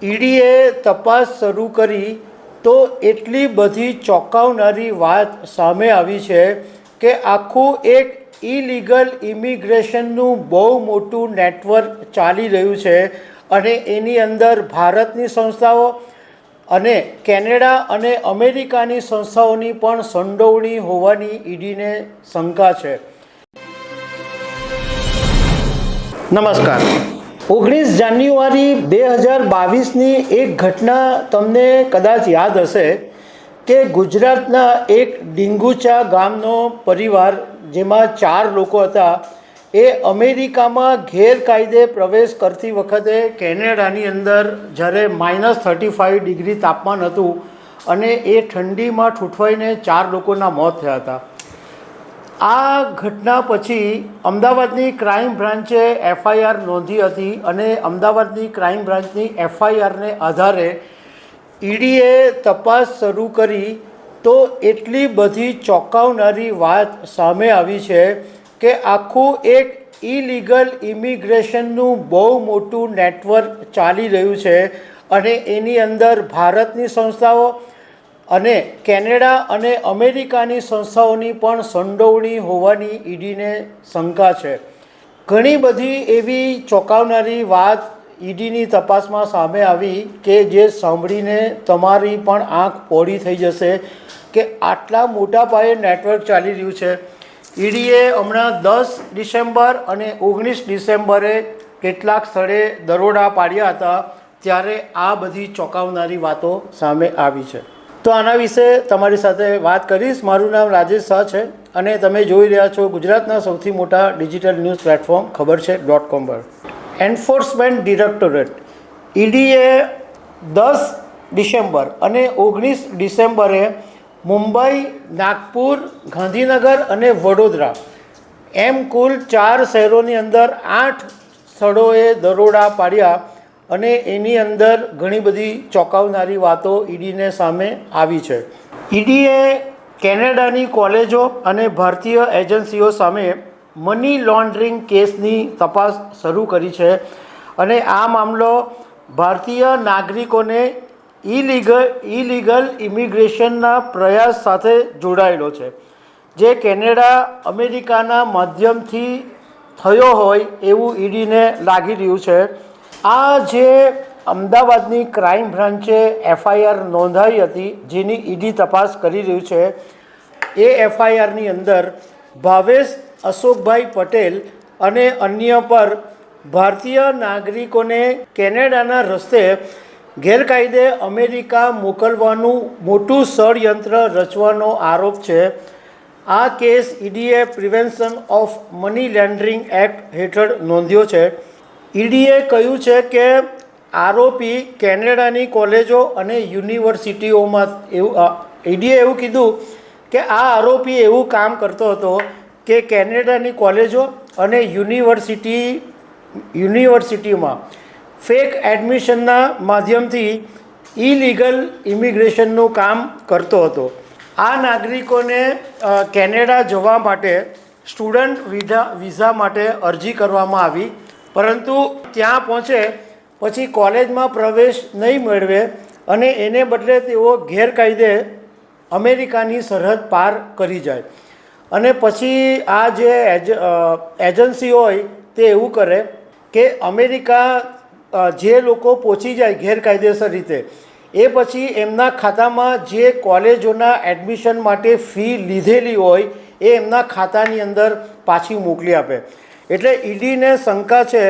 ઈડીએ તપાસ શરૂ કરી તો એટલી બધી ચોંકાવનારી વાત સામે આવી છે કે આખું એક ઇલીગલ ઇમિગ્રેશનનું બહુ મોટું નેટવર્ક ચાલી રહ્યું છે અને એની અંદર ભારતની સંસ્થાઓ અને કેનેડા અને અમેરિકાની સંસ્થાઓની પણ સંડોવણી હોવાની ઈડીને શંકા છે. નમસ્કાર. 19 જાન્યુઆરી 2022ની એક ઘટના તમને કદાચ યાદ હશે કે ગુજરાતના એક ડીંગુચા ગામનો પરિવાર, જેમાં 4 લોકો હતા, એ અમેરિકામાં ગેરકાયદે પ્રવેશ કરતી વખતે કેનેડાની અંદર જ્યારે -35 ડિગ્રી તાપમાન હતું અને એ ઠંડીમાં ઠૂંઠવાઈને 4 લોકોના મોત થયા હતા. આ ઘટના પછી અમદાવાદની ક્રાઇમ બ્રાન્ચે FIR નોંધી હતી અને અમદાવાદની ક્રાઇમ બ્રાન્ચની FIRને આધારે ઈડીએ તપાસ શરૂ કરી તો એટલી બધી ચોંકાવનારી વાત સામે આવી છે કે આખું એક ઇલીગલ ઇમિગ્રેશનનું બહુ મોટું નેટવર્ક ચાલી રહ્યું છે અને એની અંદર ભારતની સંસ્થાઓ અને કેનેડા અને અમેરિકાની સંસ્થાઓની પણ સંડોવણી હોવાની ઈડીને શંકા છે. ઘણી બધી એવી ચોંકાવનારી વાત ઈડીની તપાસમાં સામે આવી કે જે સાંભળીને તમારી પણ આંખ પોળી થઈ જશે કે આટલા મોટા પાયે નેટવર્ક ચાલી રહ્યું છે. ઈડીએ હમણાં 10 ડિસેમ્બર અને 19 ડિસેમ્બરે કેટલાક સ્થળે દરોડા પાડ્યા હતા, ત્યારે આ બધી ચોંકાવનારી વાતો સામે આવી છે. તો આના વિશે તમારી સાથે વાત કરીશ. મારું નામ રાજેશ શાહ છે અને તમે જોઈ રહ્યા છો ગુજરાતના સૌથી મોટા ડિજિટલ ન્યૂઝ પ્લેટફોર્મ ખબર છે .com પર. એન્ફોર્સમેન્ટ ડિરેક્ટોરેટ ઈડીએ 10 ડિસેમ્બર અને 19 ડિસેમ્બરે મુંબઈ, નાગપુર, ગાંધીનગર અને વડોદરા એમ કુલ 4 શહેરોની અંદર 8 સ્થળોએ દરોડા પાડ્યા અને એની અંદર ઘણી બધી ચોંકાવનારી વાતો ઈડીને સામે આવી છે. ઈડીએ કેનેડાની કોલેજો અને ભારતીય એજન્સીઓ સામે મની લોન્ડરિંગ કેસની તપાસ શરૂ કરી છે અને આ મામલો ભારતીય નાગરિકોને ઇલીગલ ઇમિગ્રેશનના પ્રયાસ સાથે જોડાયેલો છે, જે કેનેડા અમેરિકાના માધ્યમથી થયો હોય એવું ઈડીને લાગી રહ્યું છે. આ જે અમદાવાદની ક્રાઇમ બ્રાન્ચે FIR નોંધાઈ હતી, જેની ઈડી તપાસ કરી રહ્યું છે, એ FIRની અંદર ભાવેશ અશોકભાઈ પટેલ અને અન્ય પર ભારતીય નાગરિકોને કેનેડાના રસ્તે ગેરકાયદે અમેરિકા મોકલવાનું મોટું ષડયંત્ર રચવાનો આરોપ છે. આ કેસ ઈડીએ prevention of money laundering act હેઠળ નોંધ્યો છે. ઈડીએ કહ્યું છે કે આરોપી કેનેડાની કોલેજો અને યુનિવર્સિટીઓમાં ઈડીએ એવું કીધું કે આ આરોપી એવું કામ કરતો હતો કે કેનેડાની કોલેજો અને યુનિવર્સિટીમાં ફેક એડમિશનના માધ્યમથી ઇલીગલ ઇમિગ્રેશનનું કામ કરતો હતો. આ નાગરિકોને કેનેડા જવા માટે સ્ટુડન્ટ વિઝા માટે અરજી કરવામાં આવી, પરંતુ ત્યાં પહોંચે પછી કોલેજમાં પ્રવેશ નહીં મેળવે અને એને બદલે તેઓ ગેરકાયદે અમેરિકાની સરહદ પાર કરી જાય અને પછી આ જે એજન્સી હોય તે એવું કરે કે અમેરિકા જે લોકો પહોંચી જાય ગેરકાયદેસર રીતે, એ પછી એમના ખાતામાં જે કોલેજોના એડમિશન માટે ફી લીધેલી હોય એ એમના ખાતાની અંદર પાછી મોકલી આપે. એટલે ઈડીને શંકા છે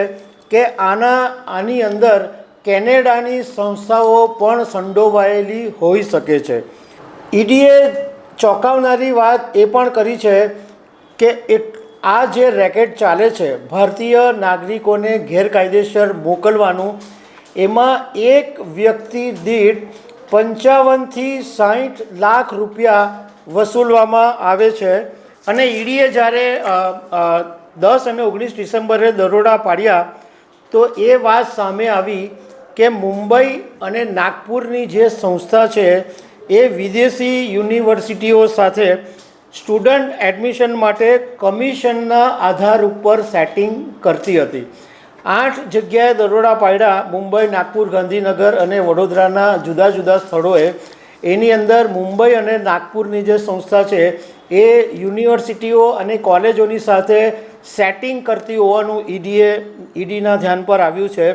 કે આની અંદર કેનેડાની સંસ્થાઓ પણ સંડોવાયેલી હોઈ શકે છે. ઈડીએ ચોંકાવનારી વાત એ પણ કરી છે કે આ જે રેકેટ ચાલે છે ભારતીય નાગરિકોને ગેરકાયદેસર મોકલવાનું, એમાં એક વ્યક્તિ દીઠ 55 થી 60 લાખ રૂપિયા વસૂલવામાં આવે છે. અને ઈડીએ જ્યારે 10 અને 19 ડિસેમ્બરે દરોડા પાડ્યા તો એ વાત સામે આવી કે મુંબઈ અને નાગપુરની જે સંસ્થા છે એ વિદેશી યુનિવર્સિટીઓ સાથે સ્ટુડન્ટ એડમિશન માટે કમિશનના આધાર ઉપર સેટિંગ કરતી હતી. 8 જગ્યાએ દરોડા પાડ્યા મુંબઈ, નાગપુર, ગાંધીનગર અને વડોદરાના જુદા જુદા સ્થળોએ. એની અંદર મુંબઈ અને નાગપુરની જે સંસ્થા છે એ યુનિવર્સિટીઓ અને કોલેજોની સાથે સેટિંગ કરતી હોવાનું ઈડીના ધ્યાન પર આવ્યું છે.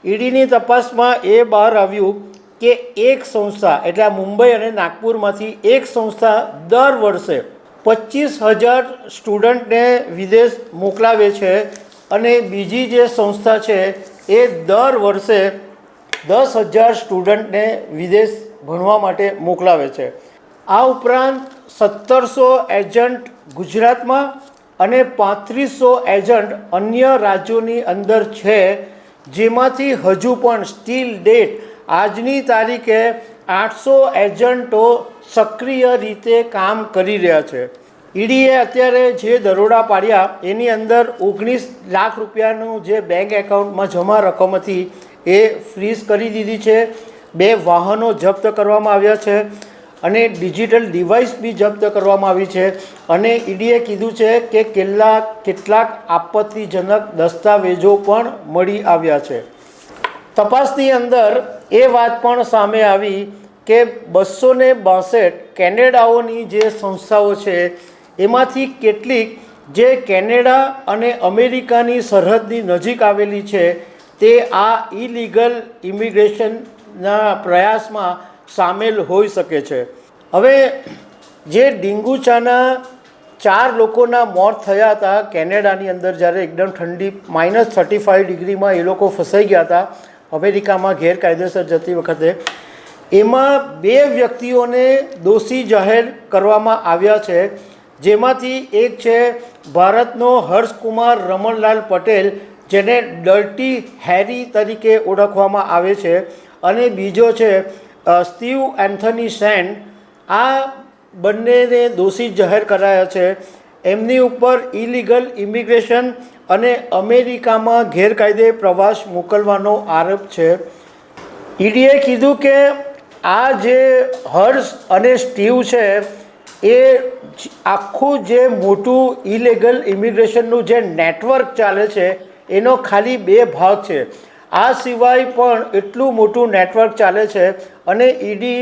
ઈડીની તપાસમાં એ બહાર આવ્યું કે એક સંસ્થા એટલે આ મુંબઈ અને નાગપુરમાંથી એક સંસ્થા દર વર્ષે 25,000 સ્ટુડન્ટને વિદેશ મોકલાવે છે અને બીજી જે સંસ્થા છે એ દર વર્ષે 10,000 સ્ટુડન્ટને વિદેશ ભણવા માટે મોકલાવે છે. આ ઉપરાંત 1,700 એજન્ટ ગુજરાતમાં અને 3,500 એજન્ટ અન્ય રાજ્યોની અંદર છે, જેમાંથી હજુ પણ સ્ટીલ ડેટ આજની તારીખે 800 એજન્ટો સક્રિય રીતે કામ કરી રહ્યા છે. ઈડીએ અત્યારે જે દરોડા પાડ્યા એની અંદર 19 લાખ રૂપિયાનું જે બેંક એકાઉન્ટમાં જમા રકમ હતી એ ફ્રીઝ કરી દીધી છે. 2 વાહનો જપ્ત કરવામાં આવ્યા છે અને ડિજિટલ ડિવાઇસ બી જપ્ત કરવામાં આવી છે. અને ઈડીએ કીધું છે કે કેટલાક આપત્તિજનક દસ્તાવેજો પણ મળી આવ્યા છે. તપાસની અંદર એ વાત પણ સામે આવી કે 262 કેનેડાઓની જે સંસ્થાઓ છે એમાંથી કેટલીક જે કેનેડા અને અમેરિકાની સરહદની નજીક આવેલી છે તે આ ઇલીગલ ઇમિગ્રેશનના પ્રયાસમાં સામેલ હોઈ શકે છે. હવે જે ડીંગુચાના 4 લોકોના મોત થયા હતા કેનેડાની અંદર, જ્યારે એકદમ ઠંડી -35 ડિગ્રીમાં એ લોકો ફસાઈ ગયા હતા અમેરિકામાં ગેરકાયદેસર જતી વખતે, એમાં 2 વ્યક્તિઓને દોષી જાહેર કરવામાં આવ્યા છે. જેમાંથી એક છે ભારતનો હર્ષકુમાર રમણલાલ પટેલ, જેને ડર્ટી હેરી તરીકે ઓળખવામાં આવે છે, અને બીજો છે સ્ટીવ એન્થની સેન્ટ. આ બંનેને દોષિત જાહેર કરાયા છે. એમની ઉપર ઇલીગલ ઇમિગ્રેશન અને અમેરિકામાં ગેરકાયદે પ્રવાસ મોકલવાનો આરોપ છે. ઈડીએ કીધું કે આ જે હર્ષ અને સ્ટીવ છે એ આખું જે મોટું ઇલીગલ ઇમિગ્રેશનનું જે નેટવર્ક ચાલે છે એનો ખાલી 2 ભાગ છે. આ સિવાય પણ એટલું મોટું નેટવર્ક ચાલે છે અને ઈડી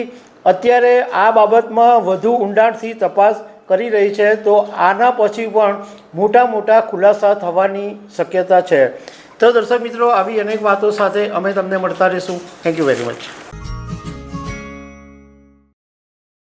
અત્યારે આ બાબતમાં વધુ ઊંડાણથી તપાસ કરી રહી છે. તો આના પછી પણ મોટા ખુલાસા થવાની શક્યતા છે. તો દર્શક મિત્રો, આવી અનેક વાતો સાથે અમે તમને મળતા રહીશું. Thank you very much.